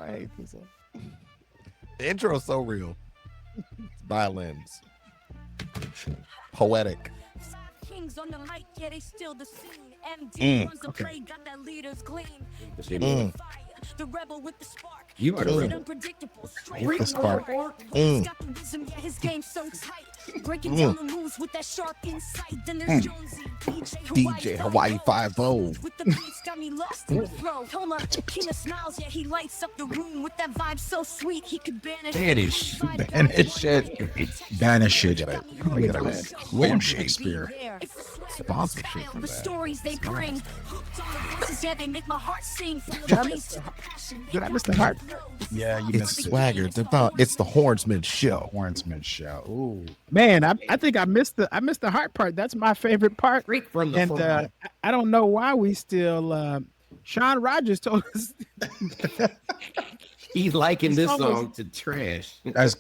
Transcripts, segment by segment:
I hate this song. The intro is so real. Violins. Poetic. Kings on the mic, yeah, they still the scene. MD runs the play, got that leader's gleam. The rebel with the spark. You are the rebel. Unpredictable. The spark. He's got the wisdom, yeah, his game so tight. Breaking down the moves with that sharp insight. Then there's Jonesy, DJ Hawaii 5-0. with the beats got me lost in the flow. Thoma, king of smiles, yeah, he lights up the room with that vibe so sweet he could banish. Banish shit. Banish shit. William Shakespeare. Shakespeare. Sponsorship for The that. stories they bring. Hooked on the voices, yeah, they make my heart sing. Did I miss the heart? Yeah, you It's missed it. swagger. It's the Hornsmen Show. Hornsmen Show. Ooh. Man, I think I missed the heart part. That's my favorite part. From the And I don't know why we still. Sean Rogers told us He's liking this almost- song to trash. As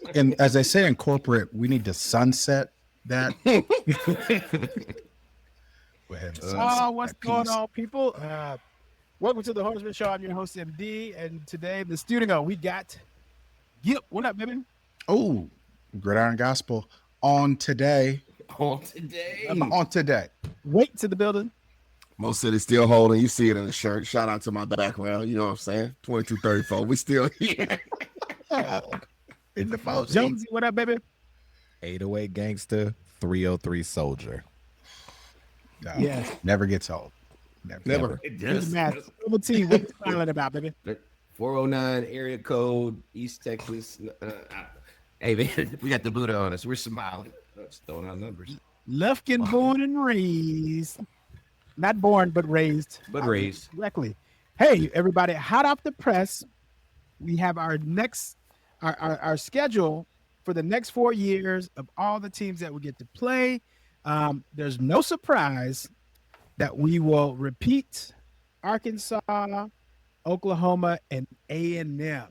they say in corporate, we need to sunset that. Go ahead. what's going on, people? Welcome to the Hornsmen Show. I'm your host, MD, and today in the studio we got Yep. What up, baby? Oh, Gridiron Gospel on today. On today. On today. Wait to the building. Most City still holding. You see it in the shirt. Shout out to my background. You know what I'm saying? 2234. We still here. In the post. Jonesy, what up, baby? 808 Gangster, 303 Soldier. No, Yes. never gets old. Never. It Here's does. the math. Double T, what you smiling about, baby? 409 area code, East Texas. Hey, man, we got the Buddha on us. We're smiling. Just throwing out numbers. Lufkin, born and raised. Not born, but raised. But raised. Correctly. Hey, everybody, hot off the press, we have our schedule for the next 4 years of all the teams that we get to play. There's no surprise that we will repeat Arkansas, Oklahoma, and A&M.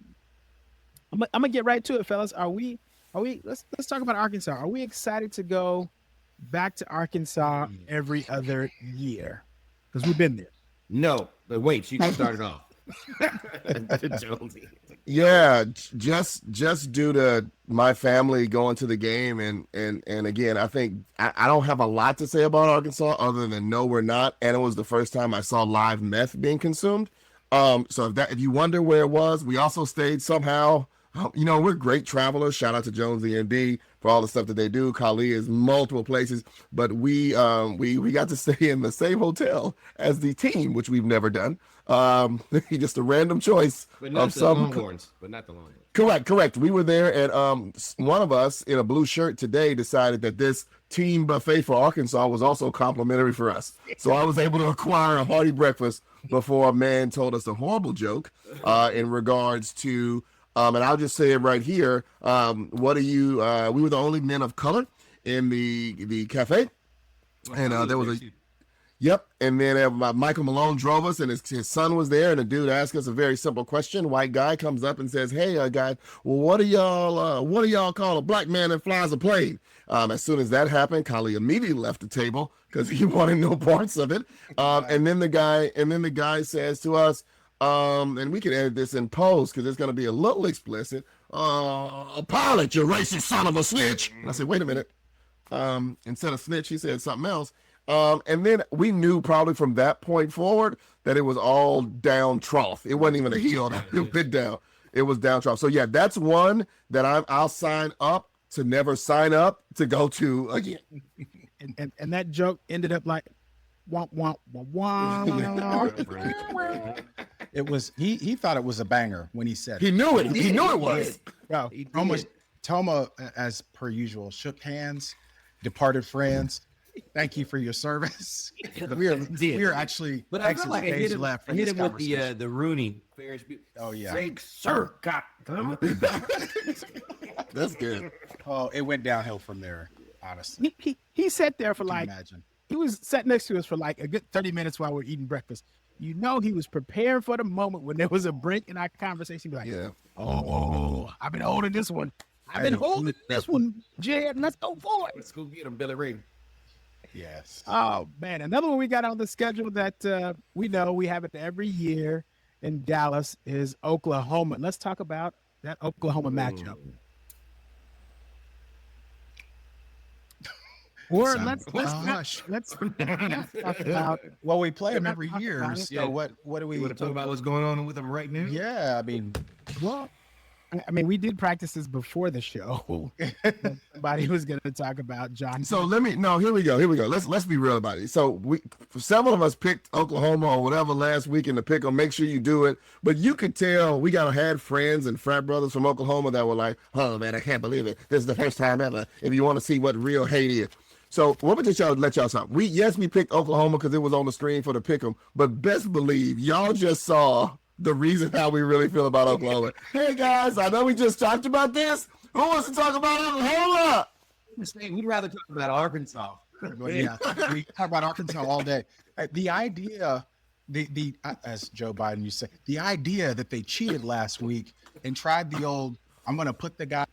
I'm gonna get right to it, fellas. Are we? Let's talk about Arkansas. Are we excited to go back to Arkansas every other year? Because we've been there. No, but wait, you can start it off. Jonesy. Yeah, just due to my family going to the game, and again, I think I don't have a lot to say about Arkansas other than no, we're not, and it was the first time I saw live meth being consumed. So if you wonder where it was, we also stayed somehow. We're great travelers. Shout out to Jonesy and D for all the stuff that they do. Kali is multiple places, but we got to stay in the same hotel as the team, which we've never done. Just a random choice But not of the some. Longhorns. But not the Longhorns. Correct. We were there, and one of us in a blue shirt today decided that this team buffet for Arkansas was also complimentary for us. So I was able to acquire a hearty breakfast before a man told us a horrible joke in regards to. And I'll just say it right here. What are you? We were the only men of color in the cafe, and there was a. Yep, and then Michael Malone drove us, and his son was there, and the dude asked us a very simple question. White guy comes up and says, "Hey, guys, well, what do y'all call a black man that flies a plane?" As soon as that happened, Kali immediately left the table because he wanted no parts of it. And then the guy says to us, and we can edit this in post because it's going to be a little explicit. A pilot, you racist son of a snitch. And I said, wait a minute. Instead of snitch, he said something else. And then we knew probably from that point forward that it was all down trough. It wasn't even a heel. It went down. It was down trough. So yeah, that's one that I'll sign up to never sign up to go to again. And that joke ended up like, womp womp womp womp. It was he thought it was a banger when he said He it. knew it. He knew it was. Bro, Toma, as per usual, shook hands, departed friends. Thank you for your service. We are actually But I feel like I hit him, left. I hit him with the Rooney. Ferris Bueller. Oh yeah. Thanks, sir. God damn it. That's good. Oh, it went downhill from there. Honestly, he sat there for can you like, imagine. he was sat next to us for like a good 30 minutes while we're eating breakfast. You know, he was preparing for the moment when there was a break in our conversation. Be like, Yeah. oh, I've been holding this one. I've been holding this one, Jed. Let's go forward. Let's go get him, Billy Ray. Yes. Oh man, another one we got on the schedule that we know we have it every year in Dallas is Oklahoma. Let's talk about that Oklahoma matchup. Or let's talk about. Well, we play them every year. it. So what do we You want to talk about what's going on with them right now? Yeah, I mean, Well, I mean, we did practice this before the show. Somebody was going to talk about John. So here we go. Let's be real about it. So several of us picked Oklahoma or whatever last weekend to pick them. Make sure you do it. But you could tell we had friends and frat brothers from Oklahoma that were like, "Oh man, I can't believe it. This is the first time ever." If you want to see what real hate is. So what would just let y'all something. We picked Oklahoma because it was on the screen for the pick 'em. But best believe y'all just saw the reason how we really feel about Oklahoma. Hey guys, I know we just talked about this. Who wants to talk about Oklahoma? We'd rather talk about Arkansas. well, yeah, we talk about Arkansas all day. The idea, as Joe Biden used to say, the idea that they cheated last week and tried the old, I'm going to put the guy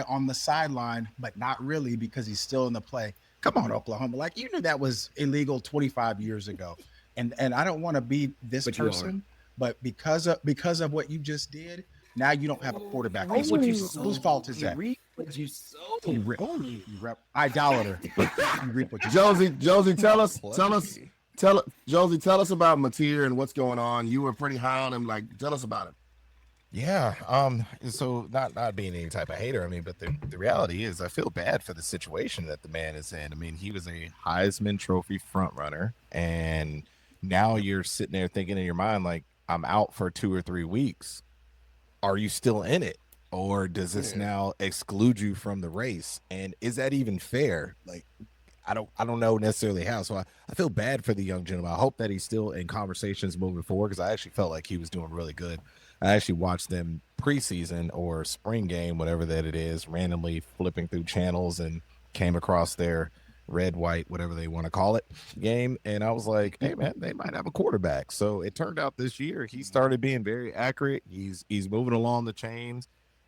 on the sideline, but not really because he's still in the play. Come on, Oklahoma. Like, you knew that was illegal 25 years ago. And I don't want to be this person. But because of what you just did, now you don't have a quarterback. Whose fault is that? Idolater. Jonesy, tell us, Jonesy, tell us about Mateer and what's going on. You were pretty high on him. Like, tell us about it. Yeah. So not being any type of hater, I mean, but the reality is I feel bad for the situation that the man is in. I mean, he was a Heisman Trophy front runner, and now you're sitting there thinking in your mind, like, I'm out for 2 or 3 weeks. Are you still in it? Or does this now exclude you from the race? And is that even fair? Like, I don't know necessarily how. So I feel bad for the young gentleman. I hope that he's still in conversations moving forward, because I actually felt like he was doing really good. I actually watched them preseason or spring game, whatever that it is, randomly flipping through channels and came across their red, white, whatever they want to call it, game. And I was like, hey man, they might have a quarterback. So it turned out this year he started being very accurate. He's moving along the chains.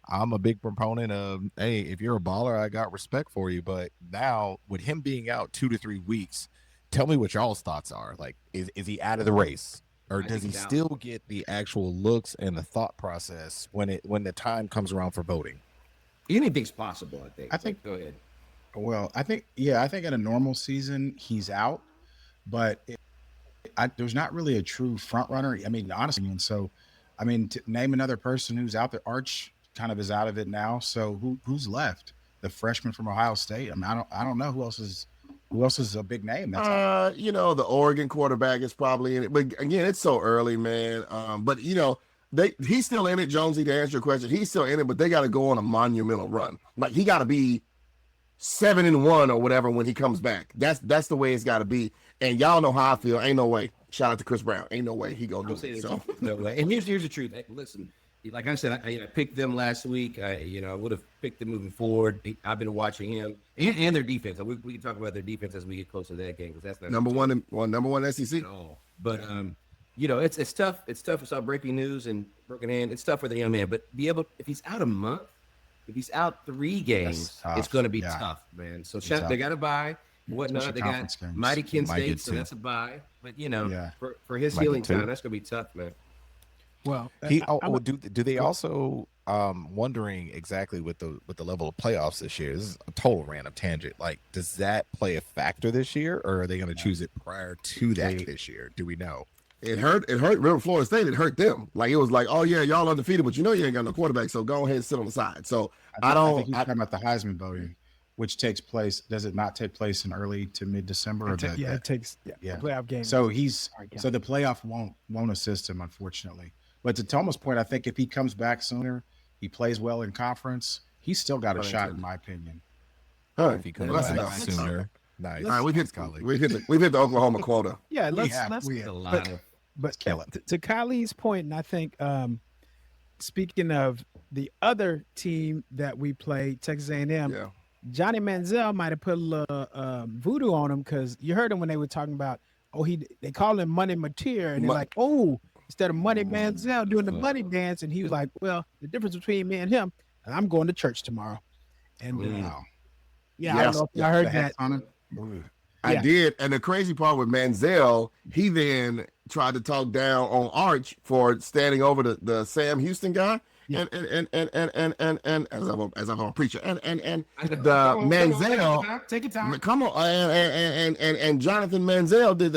I'm a big proponent of, hey, if you're a baller, I got respect for you. But now with him being out 2 to 3 weeks, tell me what y'all's thoughts are. Like, is he out of the race, or does he still get the actual looks and the thought process when the time comes around for voting? Anything's possible, I think. Go ahead. Well, I think in a normal season he's out, but there's not really a true front runner. I mean, honestly, and so, I mean, to name another person who's out there. Arch kind of is out of it now. So who's left? The freshman from Ohio State. I mean, I don't know who else is a big name. That's the Oregon quarterback is probably in it, but again, it's so early, man. But he's still in it, Jonesy. To answer your question, he's still in it, but they got to go on a monumental run. Like, he got to be 7-1 or whatever when he comes back. That's the way it's got to be. And y'all know how I feel. Ain't no way. Shout out to Chris Brown. Ain't no way he gonna do it. So. No way. And here's the truth. Hey, listen, like I said, I picked them last week. I would have picked them moving forward. I've been watching him and their defense. We can talk about their defense as we get closer to that game, because that's not number one SEC. No, but it's tough. It's tough. It's all breaking news and broken hand. It's tough for the young man. But if he's out a month. If he's out 3 games, it's going to be tough, man. So they got to buy whatnot. They got mighty Penn State, so that's a buy. But for his healing time, that's going to be tough, man. Well, do they also wondering exactly with the level of playoffs this year? This is a total random tangent. Like, does that play a factor this year, or are they going to choose it prior to that this year? Do we know? It hurt. Remember, Florida State, it hurt them. Like, it was like, oh yeah, y'all undefeated, but you ain't got no quarterback, so go ahead and sit on the side. So I think he's talking about the Heisman voting, which takes place. Does it not take place in early to mid-December? It takes playoff games. So so the playoff won't assist him, unfortunately. But to Thoma's point, I think if he comes back sooner, he plays well in conference, he's still got a shot, in my opinion. All right, if he comes back sooner. Nice. All right, we've hit the Oklahoma quota. Yeah, let's But to Kylie's point, and I think speaking of the other team that we played, Texas A&M, Johnny Manziel might have put a little voodoo on him, because you heard him when they were talking about, they call him Money Mateer, and they're like, instead of Money Manziel doing the money dance, and he was like, well, the difference between me and him, I'm going to church tomorrow. And I don't know if y'all heard that. I did. And the crazy part with Manziel, he then tried to talk down on Arch for standing over the Sam Houston guy. Yeah. And as I'm a preacher, and the Manziel, take your time. come on, and Jonathan Manziel did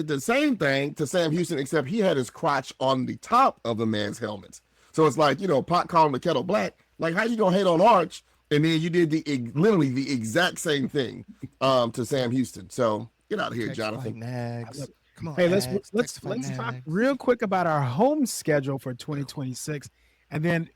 the same thing to Sam Houston, except he had his crotch on the top of the man's helmet. So it's like, pot calling the kettle black. Like, how you gonna hate on Arch, and then you did literally the exact same thing to Sam Houston. So get out of here, Jonathan. Come on, Hey, let's talk real quick about our home schedule for 2026, and then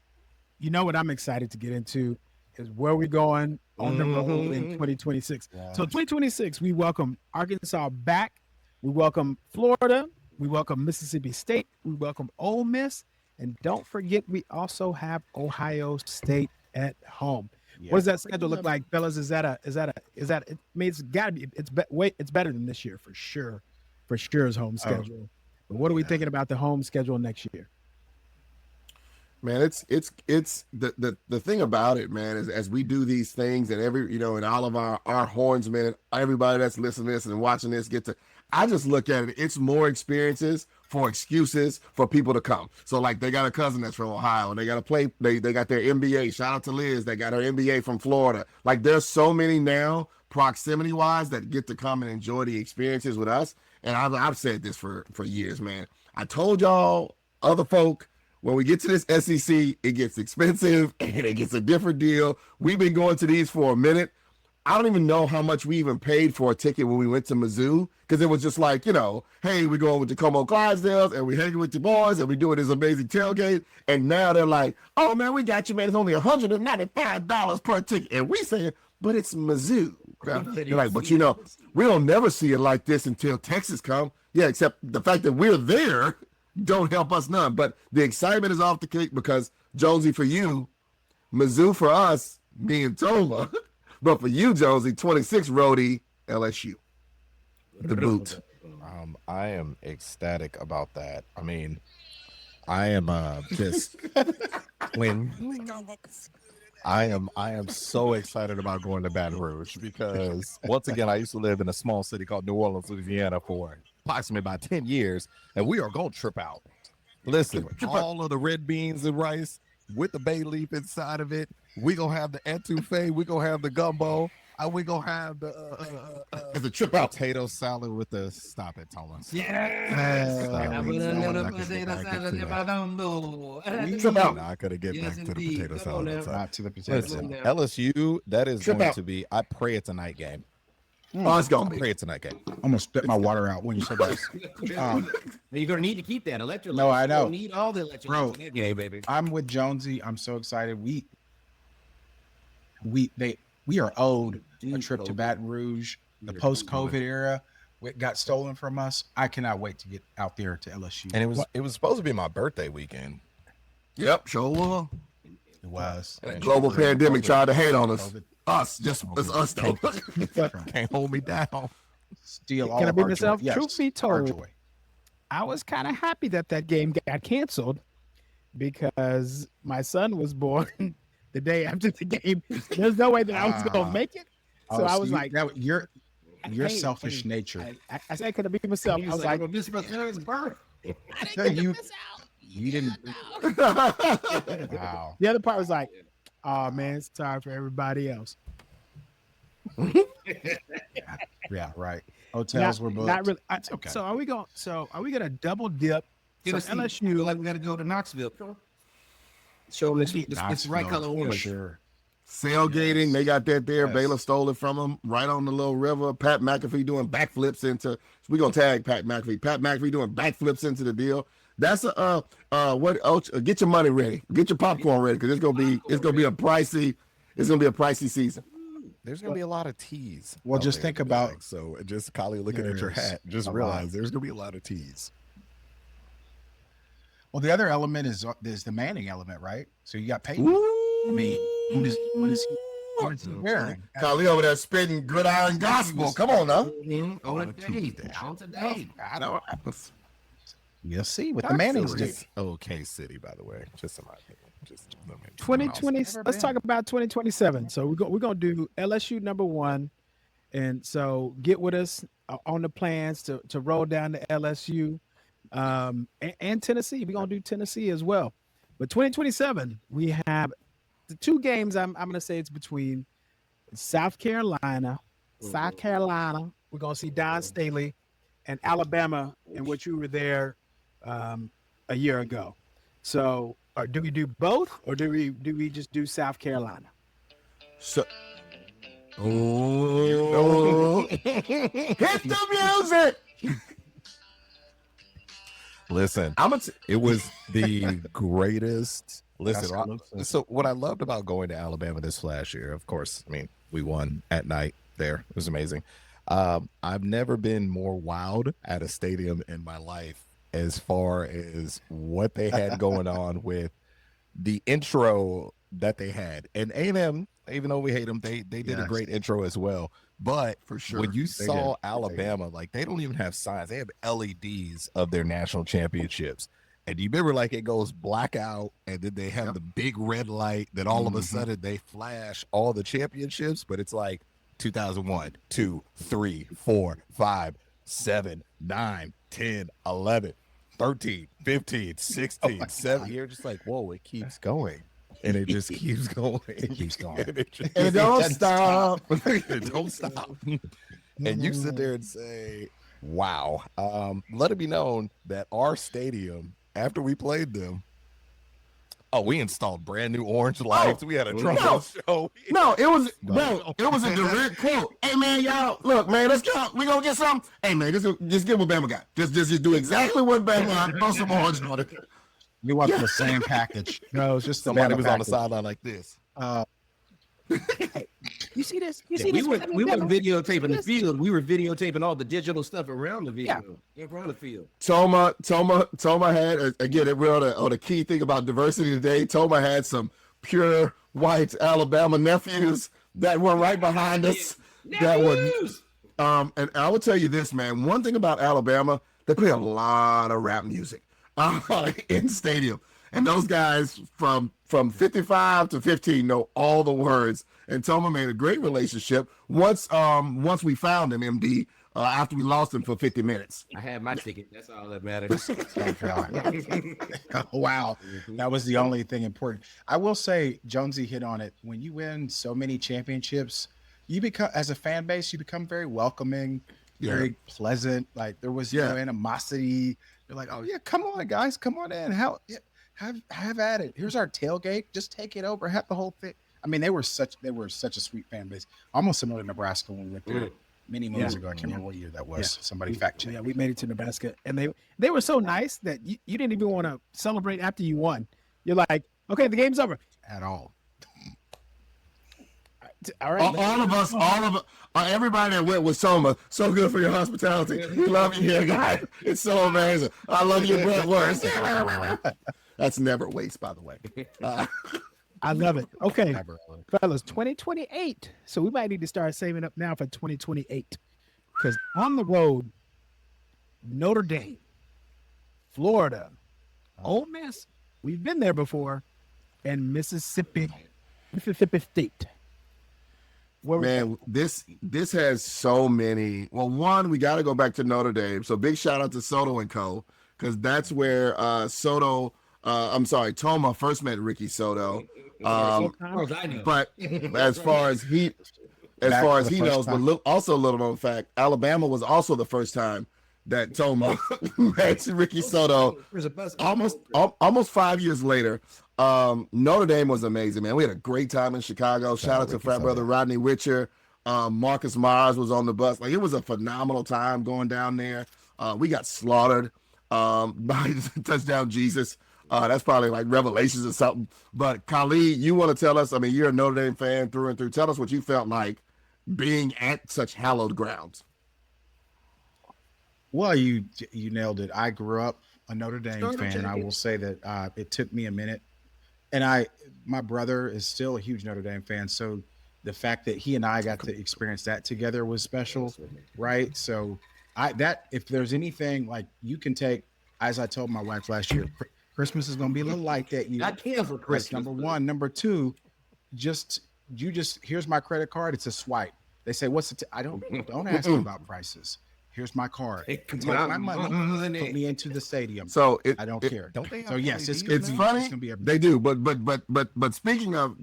what I'm excited to get into is where we're going on the road in 2026. Yeah. So 2026, we welcome Arkansas back, we welcome Florida, we welcome Mississippi State, we welcome Ole Miss, and don't forget we also have Ohio State at home. Yeah. What does that schedule look like, fellas? Is that? I mean, it's got to be. It's better than this year for sure. For sure, is home schedule. But what are we thinking about the home schedule next year? Man, it's the thing about it, man, is as we do these things, and and all of our hornsmen and everybody that's listening to this and watching this I just look at it. It's more experiences for excuses for people to come. So like, they got a cousin that's from Ohio, and they got to play. They got their MBA. Shout out to Liz. They got her MBA from Florida. Like, there's so many now, proximity wise, that get to come and enjoy the experiences with us. And I've said this for years, man. I told y'all, other folk, when we get to this SEC, it gets expensive and it gets a different deal. We've been going to these for a minute. I don't even know how much we even paid for a ticket when we went to Mizzou, because it was just like, hey, we're going with the Como Clydesdales and we're hanging with the boys and we're doing this amazing tailgate. And now they're like, oh, man, we got you, man. It's only $195 per ticket. And we saying, but it's Mizzou. They're like, but we don't never see it like this until Texas come. Yeah, except the fact that we're there don't help us none. But the excitement is off the cake because, Jonesy, for you, Mizzou for us, me and Thoma. But for you, Jonesy, 26 roadie, LSU. The boot. I am ecstatic about that. I mean, I am just when I am so excited about going to Baton Rouge because, once again, I used to live in a small city called New Orleans, Louisiana for approximately about 10 years, and we are going to trip out. Listen, all of the red beans and rice with the bay leaf inside of it. We gonna have the etouffee. We gonna have the gumbo. We gonna have the trip out potato salad with the stop it, Thomas. Trip out. I could get back to the potato salad. Not to the potato Listen, salad. LSU. That is Trip going out. to be. I pray it's a night game. Oh, it's gonna I be. pray it's a night game. I'm gonna spit my water out when you said that. You're gonna need to keep that electrolytes. No, I know. You need all the electrolytes. Bro. in that game, baby. I'm with Jonesy. I'm so excited. We are owed a trip to Baton Rouge. The post-COVID era, it got stolen from us. I cannot wait to get out there to LSU. And it was supposed to be my birthday weekend. Yep, sure will. It was. Global pandemic tried to hate on us. COVID. It's us though. Can't hold me down. Steal all Can I of be our myself? joy. Yes, Truth be our told, joy. I was kind of happy that game got canceled because my son was born the day after the game. There's no way that I was going to make it. So I was like, your hey, selfish hey, nature. I said, could I be myself? I was like, this is my son's birth. You didn't. Wow. the other part was like, oh man, it's time for everybody else. Yeah, right. Hotels were booked. Not really. It's okay. So are we gonna double dip? So LSU, Like we got to go to Knoxville. Show them it's the right color for orange. sure. Sailgating, they got that there. Yes. Baylor stole it from them right on the little river. Pat McAfee doing backflips into. We're gonna tag Pat McAfee. Pat McAfee doing backflips into the deal. That's get your money ready. Get your popcorn ready because it's gonna be a pricey season. There's gonna be a lot of teas. Well, out just there think in the about- bag. So just Kali looking There at your is hat, just a realize lot. there's gonna be a lot of teas. Well, the other element is the Manning element, right? So you got Peyton. I mean, what is he wearing? Kali over there spitting good iron gospel. Come on now. On today. I don't. We'll see what the Mannings do. It's okay city, by the way. Just in my opinion. Just 2020. Never Let's been. talk about 2027. So we're gonna do LSU #1, and so get with us on the plans to roll down to LSU. and Tennessee. We're gonna do Tennessee as well. But 2027, we have the two games. I'm gonna say it's between South Carolina. We're gonna see Don Staley, and Alabama, in which you were there a year ago. So, or do we do both, or do we just do South Carolina? So, hit the music. Listen, it was the greatest. Listen, so what I loved about going to Alabama this last year, of course, I mean, we won at night there. It was amazing. I've never been more wowed at a stadium in my life as far as what they had going on with the intro that they had. And A&M, even though we hate them, they did a great intro as well. But for sure, when you saw Alabama, like they don't even have signs. They have LEDs of their national championships. And you remember, like, it goes blackout, and then they have the big red light. Then all of a sudden, they flash all the championships. But it's like 2001, 2, 3, 4, 5, 7, 9, 10, 11, 13, 15, 16, 7. You're just like, whoa, it keeps going. And it just keeps going. It keeps going. And it don't stop. It don't stop. And you sit there and say, wow. Let it be known that our stadium, after we played them, we installed brand new orange lights. We had a drum show. No, it was a direct quote. Hey man, y'all, look, man, let's go. We gonna get some. Hey man, just get what Bama got. Just do exactly what Bama got. Throw some orange on it. We want the same package. No, it's just somebody was on the sideline like this. You see this? We weren't videotaping the field. We were videotaping all the digital stuff around the field. Around the field. Thoma had again. The key thing about diversity today. Thoma had some pure white Alabama nephews that were right behind us. That were, and I will tell you this, man. One thing about Alabama, they play a lot of rap music in stadium. And those guys from 55 to 15 know all the words. And Thoma made a great relationship once we found him, MD, after we lost him for 50 minutes. I had my ticket. That's all that matters. Wow. That was the only thing important. I will say, Jonesy hit on it. When you win so many championships, you become, as a fan base, you become very welcoming, very pleasant. Like there was no animosity. You're like, oh yeah, come on, guys, come on in. Have at it. Here's our tailgate. Just take it over. Have the whole thing. I mean, they were such a sweet fan base. Almost similar to Nebraska when we went there many moons ago. I can't remember what year that was. Yeah. Somebody fact check. Yeah, we made it to Nebraska, and they were so nice that you didn't even want to celebrate after you won. You're like, okay, the game's over. At all. All right. All of us, everybody that went with Thoma, so good for your hospitality. We love you here, guys. It's so amazing. I love you, bratwurst. That's never waste, by the way. I love it. Okay, fellas, 2028. So we might need to start saving up now for 2028. Because on the road, Notre Dame, Florida, Ole Miss, we've been there before, and Mississippi State. Man, this has so many. Well, one, we got to go back to Notre Dame. So big shout out to Soto and Co. Because that's where Thoma first met Ricky Soto. But as far as he knows, but also a little known fact, Alabama was also the first time that Thoma met Ricky Soto. Almost 5 years later. Notre Dame was amazing, man. We had a great time in Chicago. Shout out to frat brother Rodney Witcher. Marcus Mars was on the bus. Like, it was a phenomenal time going down there. We got slaughtered by touchdown Jesus. That's probably like Revelations or something. But Khalid, you want to tell us, I mean, you're a Notre Dame fan through and through. Tell us what you felt like being at such hallowed grounds. Well, you nailed it. I grew up a Notre Dame fan. I will say that it took me a minute. And my brother is still a huge Notre Dame fan. So the fact that he and I got to experience that together was special, right? So if there's anything like you can take, as I told my wife last year, Christmas is going to be a little light that year. I can't for Christmas. That's number one. Number two, here's my credit card. It's a swipe. They say, what's I don't ask them about prices. Here's my card. Take Take my money. Put me into the stadium. So I don't care. Don't they? So yes, it's it's funny. gonna be a They do, but speaking of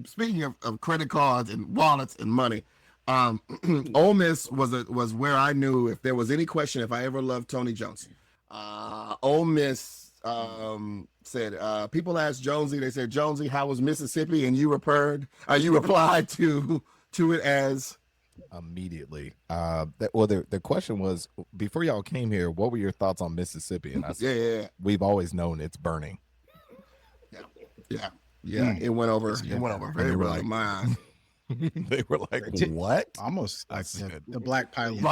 credit cards and wallets and money, Ole Miss was where I knew if there was any question if I ever loved Tony Jonesy. Ole Miss said people asked Jonesy, they said, Jonesy, how was Mississippi? And you replied to it as immediately. The question was, before y'all came here, what were your thoughts on Mississippi? And I said, yeah. We've always known it's burning. Yeah. It went over. It went over very well in my eyes. They were like, what? almost like the Black Pilot.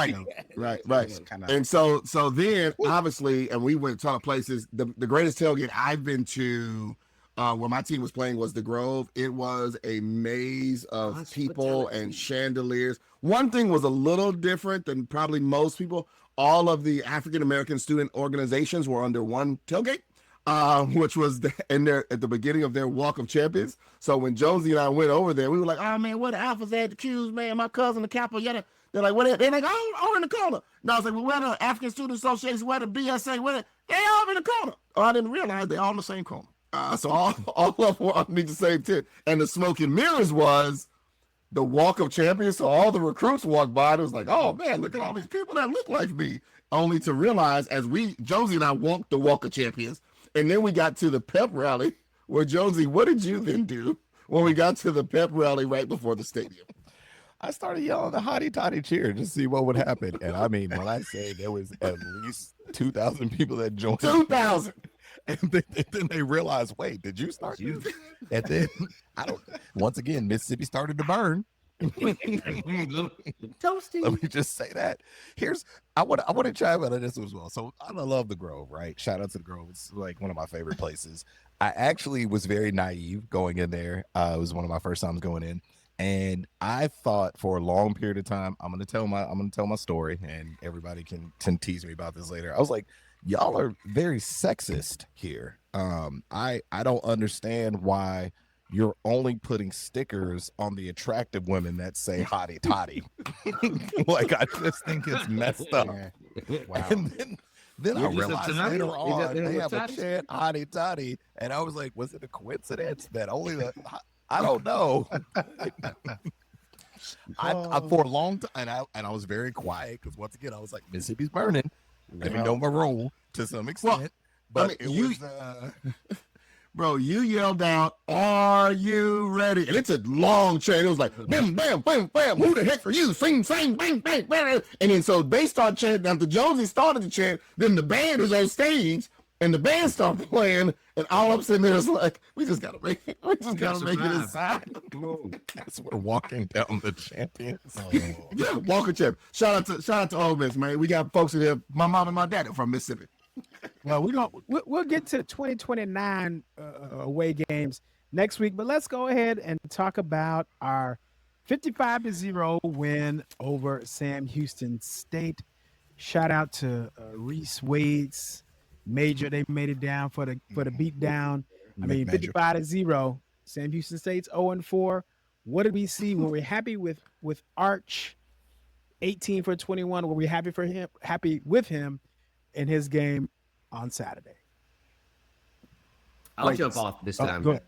Right. Kinda... And so then obviously, and we went to a ton of places. The greatest tailgate I've been to where my team was playing was the Grove. It was a maze of people and chandeliers. One thing was a little different than probably most people. All of the African American student organizations were under one tailgate. Which was at the beginning of their Walk of Champions. So when Jonesy and I went over there, we were like, "Oh man, where the Alphas at? The Q's, man, my cousin, the Kappa, yada." They're like, "What?" They're like, "Oh, in the corner." No, I was like, "Well, where the African Student Association? Where the BSA? Where they all in the corner?" Oh, I didn't realize they all in the same corner. So all of them were underneath the same tent. And the smoke and mirrors was the Walk of Champions. So all the recruits walked by, and it was like, "Oh man, look at all these people that look like me." Only to realize as Jonesy and I walked the Walk of Champions. And then we got to the pep rally where Jonesy, what did you then do when we got to the pep rally right before the stadium? I started yelling the Hotty Toddy cheer to see what would happen. And I mean, when I say there was at least 2,000 people that joined. 2,000. And then they realized, wait, did you start this? And then once again, Mississippi started to burn. Toasty. Let me just say that. I want to chime in on this as well. So I love the Grove, right? Shout out to the Grove. It's like one of my favorite places. I actually was very naive going in there. It was one of my first times going in, and I thought for a long period of time, I'm gonna tell my story, and everybody can tease me about this later. I was like, y'all are very sexist here. I don't understand why you're only putting stickers on the attractive women that say Hotty Toddy. Like, I just think it's messed up. Wow. And then I realized later on they have a chant Hotty Toddy, and I was like, was it a coincidence that only the I don't know. I for a long time, and I was very quiet because once again I was like, Mississippi's burning. Let me know my role to some extent. But I mean, it was bro, you yelled out, "Are you ready?" And it's a long chant. It was like, bam, bam, bam, bam. Who the heck are you? Sing, bang, bang, bang. And then so they start chanting. After Jonesy started the chant, then the band was on stage, and the band started playing, and all I'm sitting there is like, we just gotta make it. We just gotta make it inside. as we're walking down the champions. Yeah, Walker champ. Shout out to Ole Miss, man. We got folks in here. My mom and my dad are from Mississippi. Well, we'll get to 2029 away games next week, but let's go ahead and talk about our 55-0 win over Sam Houston State. Shout out to Reese Wade's Major. They made it down for the beat down. I mean, 55-0. Sam Houston State's 0-4. What did we see? Were we happy with Arch? 18 for 21. Were we happy with him in his game on Saturday? I'll jump off this time. Go ahead.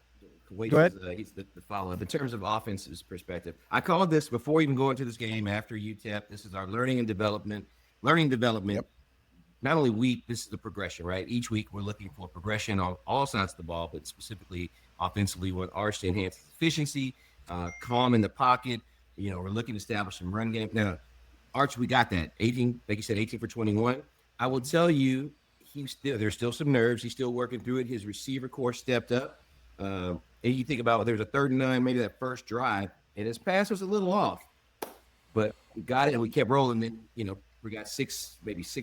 Go ahead. He's the follow-up. In terms of offense's perspective, I called this before even going to this game after UTEP. This is our learning development. Yep. Not only this is the progression, right? Each week we're looking for progression on all sides of the ball, but specifically offensively, we want Arch to enhance efficiency, calm in the pocket. We're looking to establish some run game. Now, Arch, we got that. 18, like you said, 18 for 21. I will tell you, there's still some nerves. He's still working through it. His receiver core stepped up. And you think about there's a 3rd and 9, maybe that first drive, and his pass was a little off. But we got it, and we kept rolling. Then, we got 6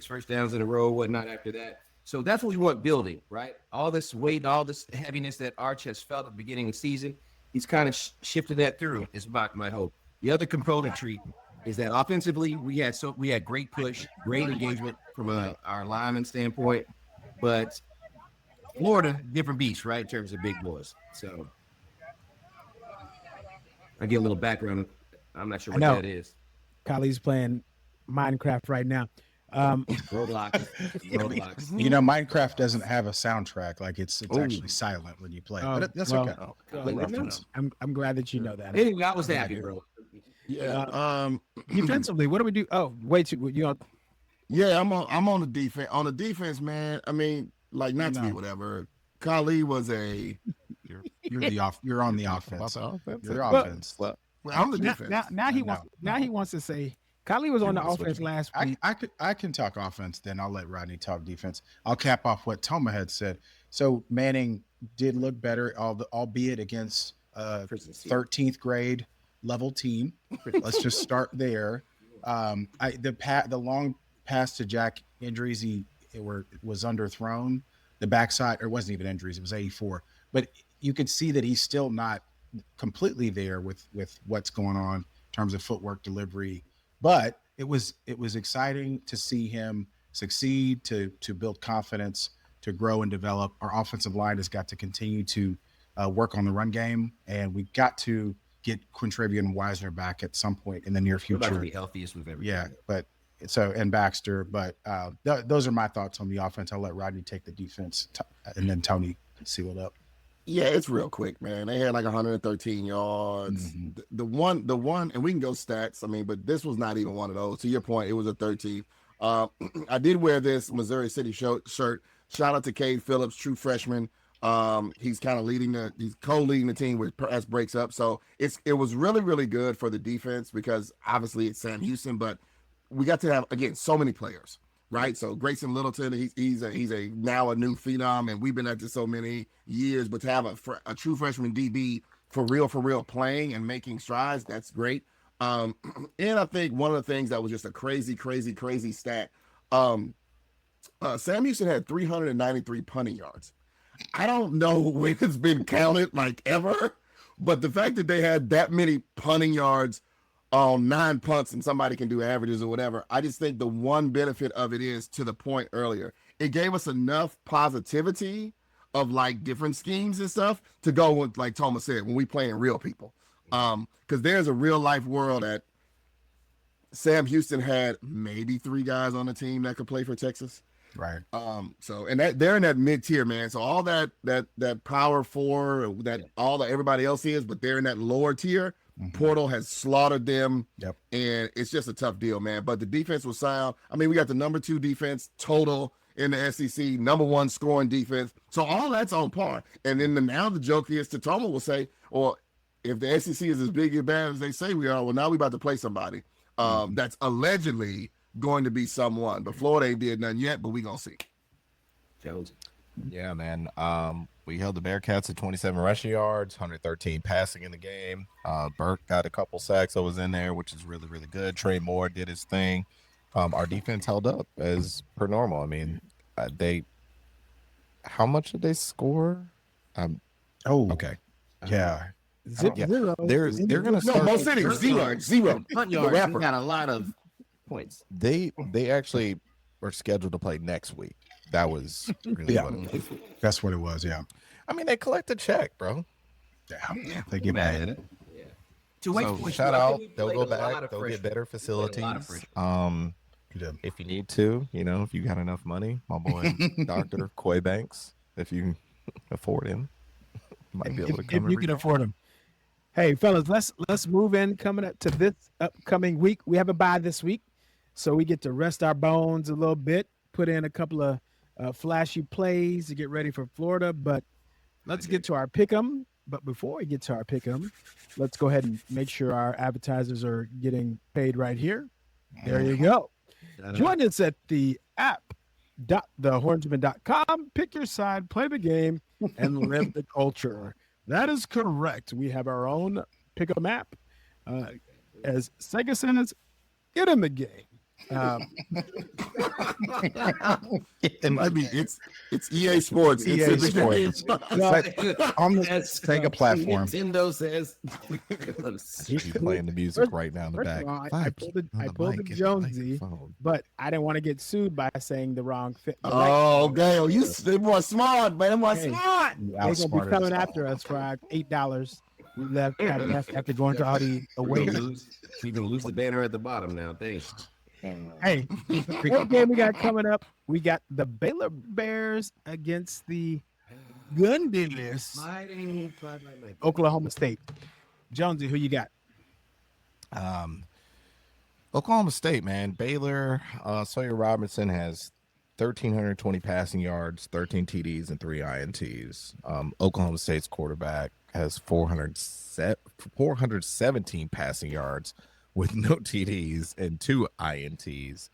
first downs in a row, whatnot after that. So that's what we want building, right? All this weight, all this heaviness that Arch has felt at the beginning of the season, he's kind of shifted that through, is my hope. The other componentry is that offensively, we had great push, great engagement from our lineman standpoint, but Florida, different beast, right, in terms of big boys. So I get a little background. I'm not sure what that is. Kylie's playing Minecraft right now. Roblox. You know, Minecraft doesn't have a soundtrack. Like it's actually silent when you play. Oh, But that's well, okay. I'm glad that you know that. Anyway, I was happy, bro. Yeah. Defensively, what do we do? Oh, wait, you know, Yeah, I'm on the defense. On the defense, man. I mean, like not to be whatever. Kali was a. You're on the offense. You're Well, offense. Well, I'm the now, defense. now he wants to say Kylie was on the offense last week. I can talk offense, then I'll let Rodney talk defense. I'll cap off what Thoma had said. So Manning did look better, albeit against 13th grade level team. Let's just start there. The long pass to Jack injuries, was underthrown. The backside, or it wasn't even injuries, it was 84. But you could see that he's still not completely there with what's going on in terms of footwork delivery. But it was exciting to see him succeed, to build confidence, to grow and develop. Our offensive line has got to continue to work on the run game, and we got to get Quintravian Wisner back at some point in the near future. We're about to be healthiest we've ever. Yeah, but and Baxter, but those are my thoughts on the offense. I'll let Rodney take the defense, and then Tony seal it up. Yeah, it's real quick, man. They had like 113 yards. Mm-hmm. The one, and we can go stats. I mean, but this was not even one of those. To your point, it was a 13. I did wear this Missouri City shirt. Shout out to Cade Phillips, true freshman. He's kind of he's co-leading the team with as breaks up. So it was really, really good for the defense because obviously it's Sam Houston, but we got to have, again, so many players. Right, so Grayson Littleton, he's a now a new phenom, and we've been at this so many years. But to have a true freshman DB for real playing and making strides, that's great. And I think one of the things that was just a crazy stat. Sam Houston had 393 punting yards. I don't know when it's been counted like ever, but the fact that they had that many punting yards on 9 punts and somebody can do averages or whatever. I just think the one benefit of it is, to the point earlier, it gave us enough positivity of like different schemes and stuff to go with, like Thomas said, when we playing real people. Because there's a real life world that Sam Houston had maybe 3 guys on the team that could play for Texas. Right. So, and that they're in that mid tier, man. So all that power 4 that everybody else is, but they're in that lower tier. Portal has slaughtered them, and it's just a tough deal, man. But the defense was sound. I mean, we got the number 2 defense total in the SEC, number 1 scoring defense. So all that's on par. And then now the joke is, Thoma will say, well, if the SEC is as big and bad as they say we are, well, now we about to play somebody that's allegedly going to be someone. But Florida ain't did nothing yet, but we gonna see. Jonesy. Yeah, man. We held the Bearcats at 27 rushing yards, 113 passing in the game. Burke got a couple sacks that was in there, which is really, really good. Trey Moore did his thing. Our defense held up as per normal. I mean, how much did they score? Okay. Yeah. Zero. They're gonna start. No, Mo City zero. Punt yards, we got a lot of points. They actually were scheduled to play next week. That was really what it was. That's what it was. Yeah. I mean, they collect a check, bro. Yeah. They get mad at it. Yeah. So shout out. They'll go back. They'll get better facilities. If you need to, if you got enough money, my boy Dr. Coy Banks, if you afford him, might be able to come. If you can afford him. Hey, fellas, let's move in. Coming up to this upcoming week, we have a bye this week, so we get to rest our bones a little bit, put in a couple of flashy plays to get ready for Florida. But let's get to our pick'em. But before we get to our pick'em, let's go ahead and make sure our advertisers are getting paid right here. There you go. Join us at the app.thehornsman.com. Pick your side, play the game, and live the culture. That is correct. We have our own pick'em app. As Sega says, get in the game. It might be it's EA Sports. EA Sports. On the Sega platform. Nintendo says He's playing the music right now in the back. I pulled the Jonesy, but I didn't want to get sued by saying the wrong fit. Okay. They more smart, man. They're more smart. They're gonna be coming after us for our $8. We left after going to Hotty away. we can lose the banner at the bottom now. Thanks. Hey, what game we got coming up? We got the Baylor Bears against the Gundy-less Oklahoma State. Jonesy, who you got? Oklahoma State, man. Baylor, Sawyer Robinson has 1,320 passing yards, 13 TDs, and 3 INTs. Oklahoma State's quarterback has 417 passing yards with no TDs and 2 INTs.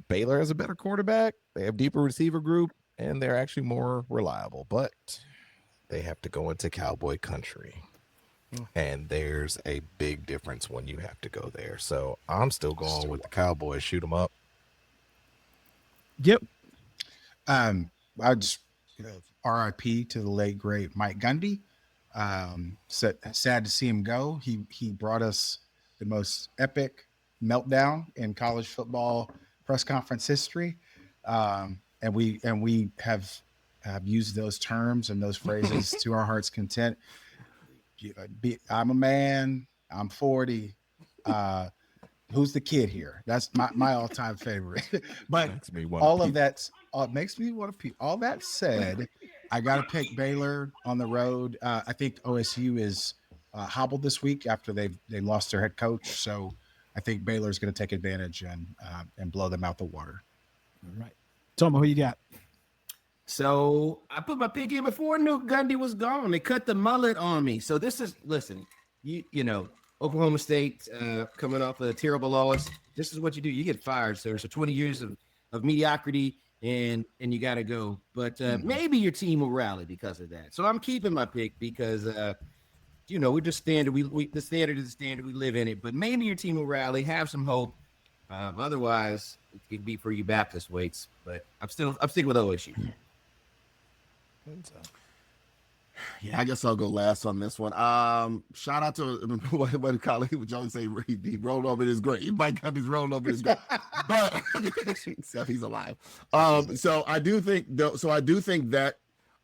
Baylor has a better quarterback. They have deeper receiver group, and they're actually more reliable, but they have to go into Cowboy country. And there's a big difference when you have to go there. So I'm still going with the Cowboys. Shoot them up. Yep. I just RIP to the late great Mike Gundy. Sad to see him go. He brought us the most epic meltdown in college football press conference history, and we have used those terms and those phrases to our heart's content. I'm a man. I'm 40. Who's the kid here? That's my all-time favorite. But all of that makes me want to pee. All that said, I got to pick Baylor on the road. I think OSU is hobbled this week after they lost their head coach. So I think Baylor's going to take advantage and blow them out the water. All right. Thoma, who you got? So I put my pick in before Nuke Gundy was gone. They cut the mullet on me. So this is, listen, you know, Oklahoma State coming off a terrible loss. This is what you do. You get fired, sir. So 20 years of mediocrity and you got to go. But maybe your team will rally because of that. So I'm keeping my pick because, you know, we're just standard. The standard is the standard. We live in it. But maybe your team will rally, have some hope. Otherwise, it could be for you Baptist weights. But I'm sticking with OSU. Yeah, I guess I'll go last on this one. Shout out to what colleague would Jones say he rolled over his grave. Mike Gundy's rolled over his grave, but except he's alive. So I do think that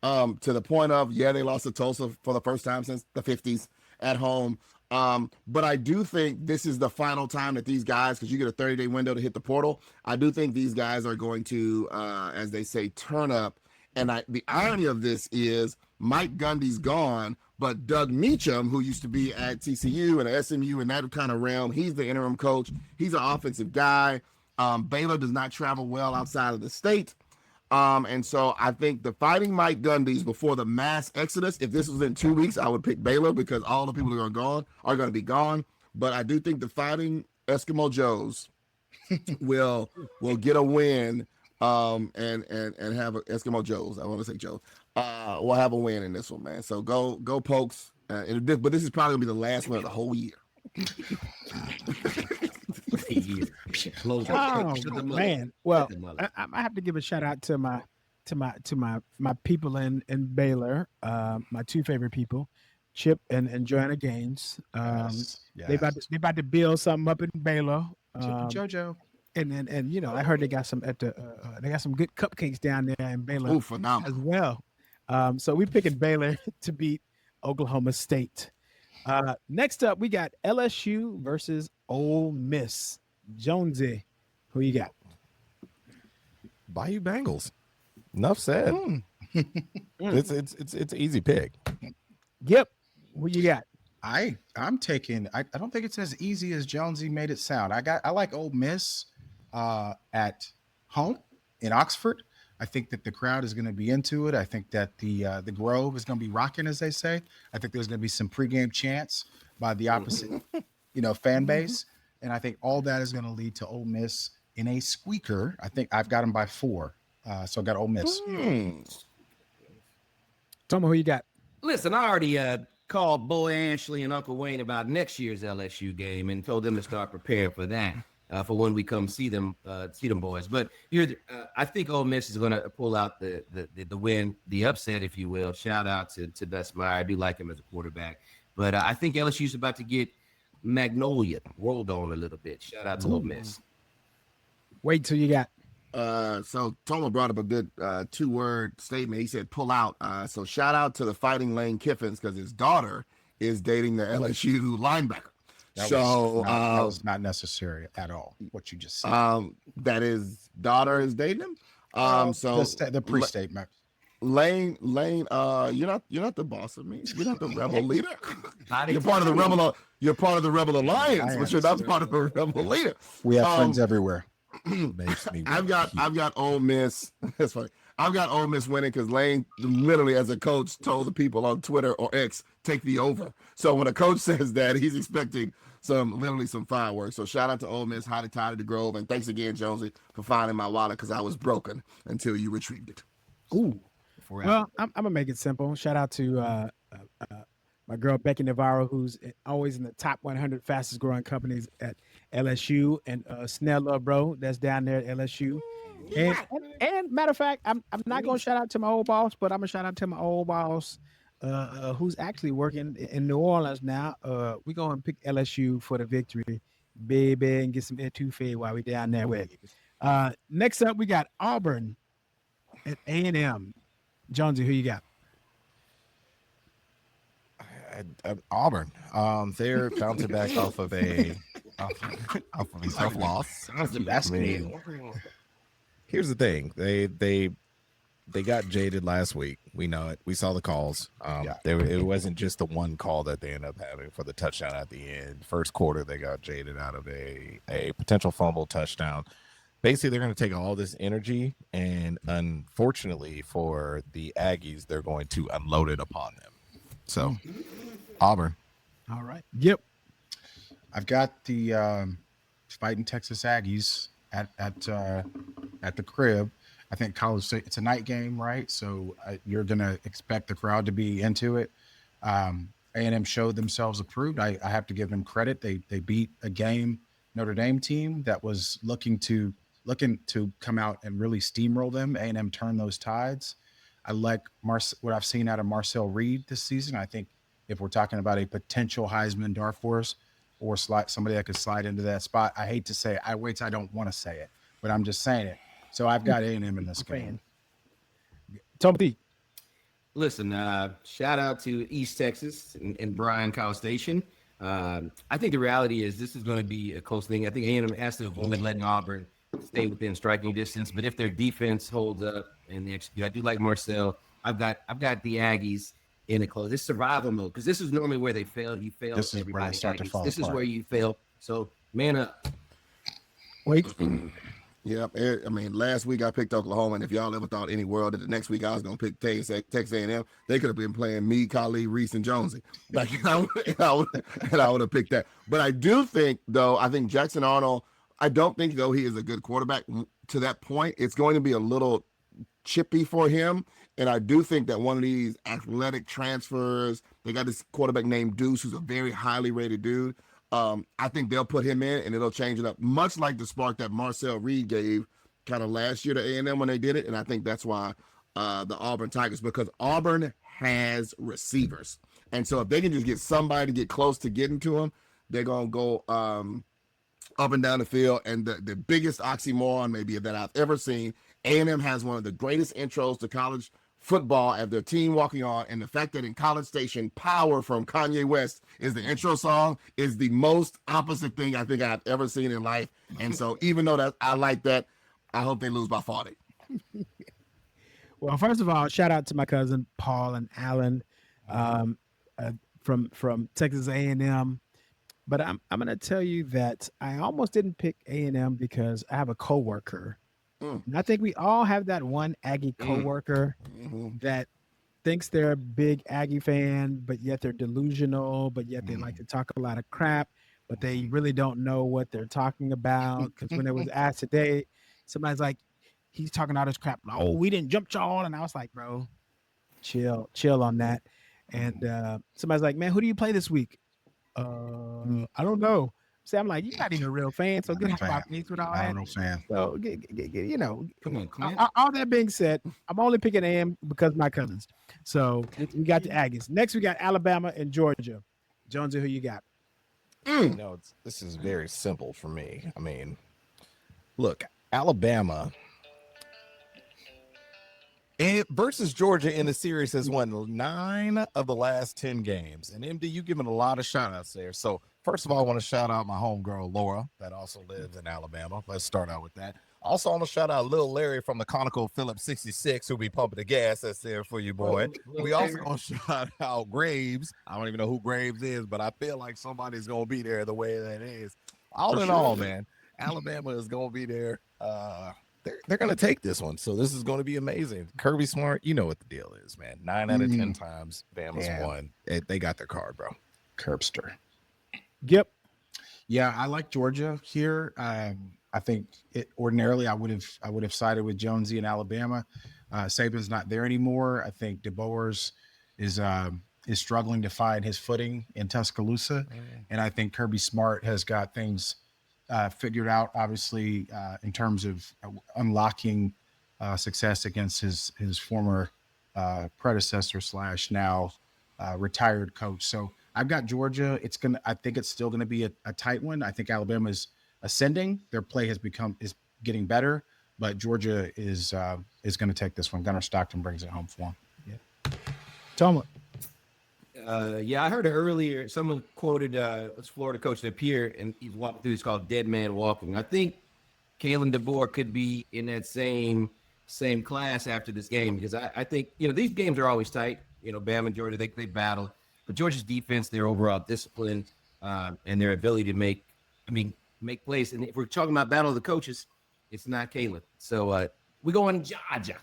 to the point of they lost to Tulsa for the first time since the 50s at home. But I do think this is the final time that these guys, because you get a 30-day window to hit the portal. I do think these guys are going to, as they say, turn up. And the irony of this is Mike Gundy's gone, but Doug Meacham, who used to be at TCU and SMU in that kind of realm, he's the interim coach. He's an offensive guy. Baylor does not travel well outside of the state. And so I think the Fighting Mike Gundys before the mass exodus, if this was in 2 weeks, I would pick Baylor because all the people that are going to be gone. But I do think the Fighting Eskimo Joes will get a win. And have Eskimo Joes. I want to say Joe. We'll have a win in this one, man. So go Pokes. But this is probably gonna be the last one of the whole year. Oh man. Well, I have to give a shout out to my people in Baylor. My two favorite people, Chip and Joanna Gaines. Yes. They about to build something up in Baylor. Chip and JoJo. And you know, I heard they got some they got some good cupcakes down there in Baylor as well. So we picking Baylor to beat Oklahoma State. Next up, we got LSU versus Ole Miss. Jonesy, who you got? Bayou Bengals. Enough said. It's an easy pick. Yep. Who you got? I'm taking. I don't think it's as easy as Jonesy made it sound. I like Ole Miss at home in Oxford. I think that the crowd is going to be into it. I think that the Grove is going to be rocking, as they say. I think there's going to be some pregame chants by the opposite, fan base, and I think all that is going to lead to Ole Miss in a squeaker. I think I've got them by 4, so I got Ole Miss. Tell me who you got. Listen, I already called Bo Ashley and Uncle Wayne about next year's LSU game and told them to start preparing for that. For when we come see them boys. But I think Ole Miss is going to pull out the win, the upset, if you will. Shout out to Best Meyer. I do like him as a quarterback. But I think LSU's about to get Magnolia rolled on a little bit. Shout out to Ole Miss. Wait till you got. So Thoma brought up a good 2-word statement. He said pull out. So shout out to the Fighting Lane Kiffins because his daughter is dating the LSU linebacker. That was not necessary at all. What you just said. That his daughter is dating him. So the pre-statement. Lane, you're not the boss of me. You're not the rebel leader. You're part of the rebel. You're part of the rebel alliance, but you're not part of the rebel leader. We have friends everywhere. I've got Ole Miss. That's funny. I've got Ole Miss winning because Lane literally, as a coach, told the people on Twitter or X, take the over. So when a coach says that, he's expecting some fireworks. So shout out to Ole Miss, Hotty, Toddy, the Grove, and thanks again, Jonesy, for finding my wallet because I was broken until you retrieved it. Ooh. Well, I'm gonna make it simple. Shout out to my girl Becky Navarro, who's always in the top 100 fastest growing companies at LSU, and Snell Love Bro, that's down there at LSU. And matter of fact, I'm not gonna shout out to my old boss, but I'm gonna shout out to my old boss, who's actually working in New Orleans now. We're gonna pick LSU for the victory, baby, and get some etouffee while we're down there with it. Next up, we got Auburn at A&M. Jonesy, who you got? Auburn. They're bouncing back off of a tough loss. Here's the thing: they got jaded last week. We know it. We saw the calls. It wasn't just the one call that they ended up having for the touchdown at the end. First quarter, they got jaded out of a potential fumble touchdown. Basically, they're going to take all this energy, and unfortunately for the Aggies, they're going to unload it upon them. So, Auburn. All right. Yep. I've got the fighting Texas Aggies at the crib. I think College State, it's a night game, right? So you're going to expect the crowd to be into it. A&M showed themselves approved. I have to give them credit. They beat a game Notre Dame team that was looking to come out and really steamroll them. A&M turned those tides. I like what I've seen out of Marcel Reed this season. I think if we're talking about a potential Heisman dark horse or somebody that could slide into that spot, I hate to say it. I don't want to say it, but I'm just saying it. So I've got A&M in this game. Toddy. Listen, shout out to East Texas and Bryan College Station. I think the reality is this is going to be a close thing. I think A&M has to avoid letting Auburn stay within striking distance, but if their defense holds up and they execute, I do like Marcel. I've got the Aggies in a close. This survival mode, because this is normally where they fail. You fail. This is where they start to fall This apart. is where you fail. So man up. Wait. Yeah, I mean, last week I picked Oklahoma, and if y'all ever thought any world that the next week I was going to pick Texas A&M, they could have been playing me, Khalid, Reese, and Jonesy. Like, I would have picked that. But I do think, though, Jackson Arnold, I don't think, though, he is a good quarterback to that point. It's going to be a little chippy for him, and I do think that one of these athletic transfers, they got this quarterback named Deuce, who's a very highly rated dude. I think they'll put him in and it'll change it up, much like the spark that Marcel Reed gave kind of last year to A&M when they did it. And I think that's why the Auburn Tigers, because Auburn has receivers. And so if they can just get somebody to get close to getting to them, they're going to go up and down the field. And the biggest oxymoron maybe that I've ever seen, A&M has one of the greatest intros to college football as their team walking on, and the fact that in College Station, Power from Kanye West is the intro song is the most opposite thing I think I've ever seen in life. And so even though that I like that, I hope they lose by 40. Well, first of all, shout out to my cousin Paul and Alan from Texas A&M. But I'm going to tell you that I almost didn't pick A&M because I have a coworker. And I think we all have that one Aggie coworker that thinks they're a big Aggie fan, but yet they're delusional, but yet they like to talk a lot of crap, but they really don't know what they're talking about. Because when it was asked today, somebody's like, he's talking all this crap. Oh, we didn't jump y'all. And I was like, bro, chill on that. And somebody's like, man, who do you play this week? I don't know. See, I'm like, you're not even a real fan, so get off my face with all that. I'm no fan. So, you know, Come on. all that being said, I'm only picking AM because of my cousins. So we got the Aggies. Next, we got Alabama and Georgia. Jonesy, who you got? No, this is very simple for me. I mean, look, Alabama versus Georgia in the series has won 9 of the last 10 games. And MD, you given a lot of shout outs there. So First of all, I want to shout out my homegirl Laura, that also lives in Alabama. Let's start out with that. Also, I want to shout out Lil Larry from the Conical Phillips 66, who'll be pumping the gas that's there for you, boy. We also going to shout out Graves. I don't even know who Graves is, but I feel like somebody's going to be there the way that is. All in all, man, Alabama is going to be there. They're going to take this one. So this is going to be amazing. Kirby Smart, you know what the deal is, man. 9 out of 10 times Bama's won. They got their card, bro. Curbster. Yep. Yeah, I like Georgia here. I think ordinarily I would have sided with Jonesy in Alabama. Saban's not there anymore. I think DeBoers is struggling to find his footing in Tuscaloosa, and I think Kirby Smart has got things figured out. Obviously, in terms of unlocking success against his former predecessor / now retired coach. So I've got Georgia. I think it's still gonna be a tight one. I think Alabama is ascending. Their play is getting better, but Georgia is going to take this one. Gunnar Stockton brings it home for him. Yeah. Thoma. Yeah, I heard it earlier. Someone quoted it's Florida coach Napier, and he's walking through. It's called Dead Man Walking. I think Kalen DeBoer could be in that same class after this game, because I think these games are always tight. Bama and Georgia, they battle, but Georgia's defense, their overall discipline, and their ability to make plays. And if we're talking about battle of the coaches, it's not Kalen. So we go on Georgia.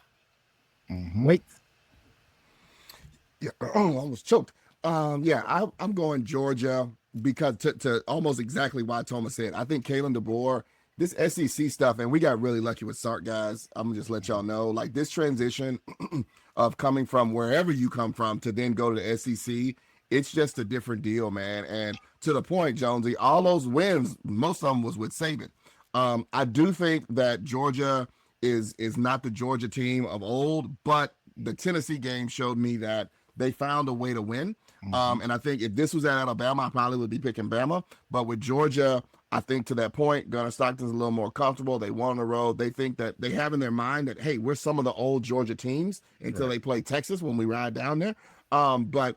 Wait. Yeah, I was choked. I'm going Georgia because to almost exactly why Thomas said. I think Kalen DeBoer, this SEC stuff, and we got really lucky with Sark, guys. I'm gonna just let y'all know, like this transition of coming from wherever you come from to then go to the SEC, it's just a different deal, man. And to the point, Jonesy, all those wins, most of them was with Saban. I do think that Georgia is not the Georgia team of old, but the Tennessee game showed me that they found a way to win. And I think if this was at Alabama, I probably would be picking Bama. But with Georgia, I think to that point, Gunnar Stockton's a little more comfortable. They won on the road. They think that they have in their mind that, hey, we're some of the old Georgia teams until they play Texas when we ride down there. But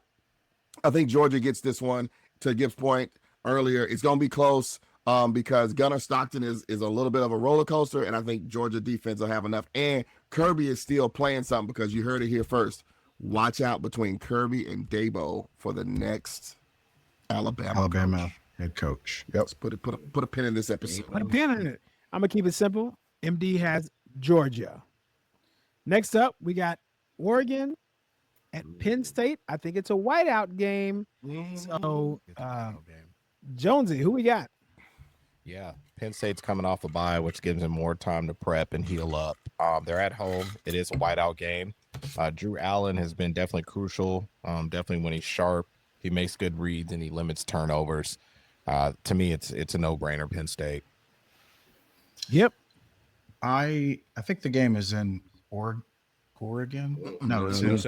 I think Georgia gets this one. To Gibbs' point earlier, it's going to be close because Gunnar Stockton is a little bit of a roller coaster, and I think Georgia defense will have enough. And Kirby is still playing something because you heard it here first. Watch out between Kirby and Dabo for the next Alabama head coach. Yep. Let's put a pin in this episode. Put a pin in it. I'm going to keep it simple. MD has Georgia. Next up, we got Oregon at Penn State. I think it's a whiteout game. So, Jonesy, who we got? Yeah, Penn State's coming off a bye, which gives them more time to prep and heal up. They're at home. It is a whiteout game. Drew Allen has been definitely crucial. Definitely when he's sharp, he makes good reads and he limits turnovers. To me, it's a no-brainer, Penn State. Yep. I think the game is in Oregon. No, it's in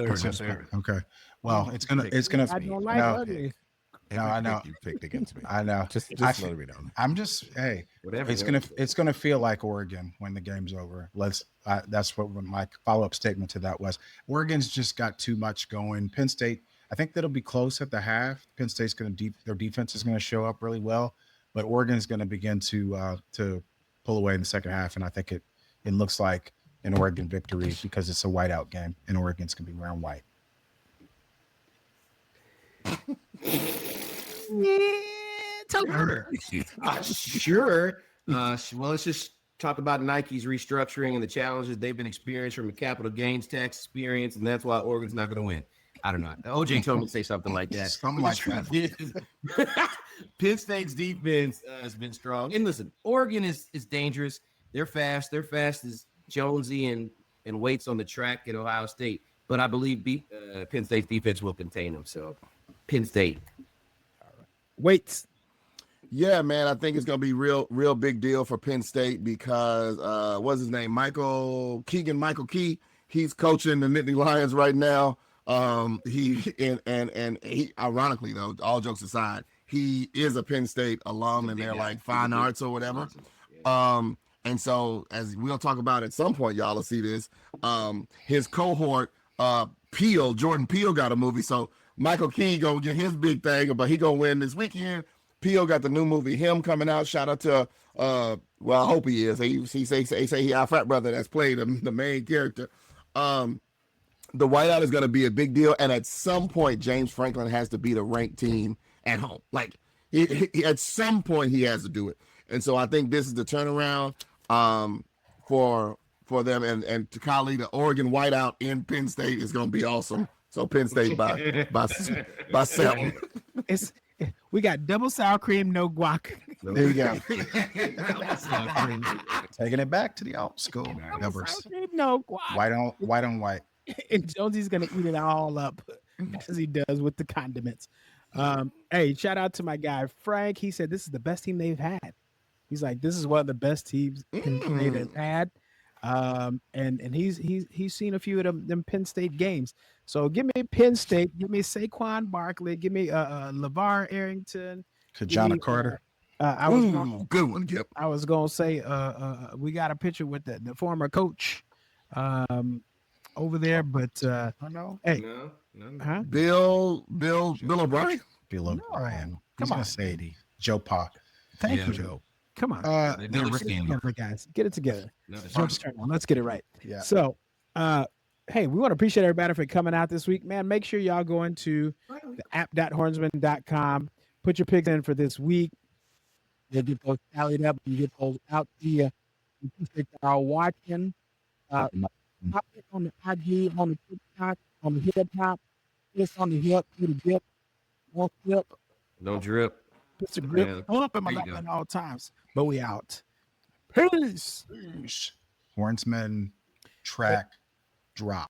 okay. Well, it's gonna. I don't like ugly. No, I know you picked against me. I know. Just let me know. I'm just whatever. It's gonna feel like Oregon when the game's over. That's what my follow-up statement to that was. Oregon's just got too much going. Penn State, I think that'll be close at the half. Penn State's their defense is gonna show up really well, but Oregon's gonna begin to pull away in the second half, and I think it looks like an Oregon victory because it's a whiteout game, and Oregon's gonna be wearing white. Tell her. Sure. Well, let's just talk about Nike's restructuring and the challenges they've been experiencing from a capital gains tax experience, and that's why Oregon's not going to win. I don't know. OJ told me to say something like that. Something like that. Penn State's defense has been strong. And listen, Oregon is dangerous. They're fast. They're fast as Jonesy and Waits on the track at Ohio State. But I believe Penn State's defense will contain them. So Penn State. Waits. Yeah, man, I think it's gonna be real big deal for Penn State because what's his name? Michael Key. He's coaching the Nittany Lions right now. He ironically though, all jokes aside, he is a Penn State alum and they're like fine arts or whatever. And so as we'll talk about at some point, y'all will see this. His cohort, Jordan Peele got a movie. So Michael Key gonna get his big thing, but he gonna win this weekend. P.O. got the new movie Him coming out. Shout out to well, I hope he is. He say he our frat brother that's played the main character. The whiteout is going to be a big deal, and at some point, James Franklin has to beat a ranked team at home. Like at some point, he has to do it, and so I think this is the turnaround for them. And to Kali, the Oregon whiteout in Penn State is going to be awesome. So Penn State by 7. We got double sour cream, no guac. There you go. Taking it back to the old school. Double sour cream, no guac. White on white. And Jonesy's gonna eat it all up as he does with the condiments. Hey, shout out to my guy Frank. He said this is the best team they've had. He's like, this is one of the best teams they've had. And he's seen a few of them Penn State games. So give me Penn State, give me Saquon Barkley, give me LeVar Arrington, Kajana Carter. Good one, Kip. I was gonna say we got a picture with the former coach over there, but I know. Hey, No. huh? Bill O'Brien. Bill O'Brien. Come on, Sadie. Joe Park. Thank Yeah, you, Joe. Come on, They get never it seen together, guys. Get it together. No, it's Joke's turn on. Let's get it right. Yeah. So, hey, we want to appreciate everybody for coming out this week, man. Make sure y'all go into the app.hornsman.com. Put your picks in for this week. You get those tallied up. You get those out to you. That are watching. Pop it on the IG, on the TikTok, on the hip hop. It's on the hip, to the dip. Don't flip. Don't drip. Put the grip Yeah, on up in my there lap you go. at all times. But we out. Peace. Hornsmen track drop.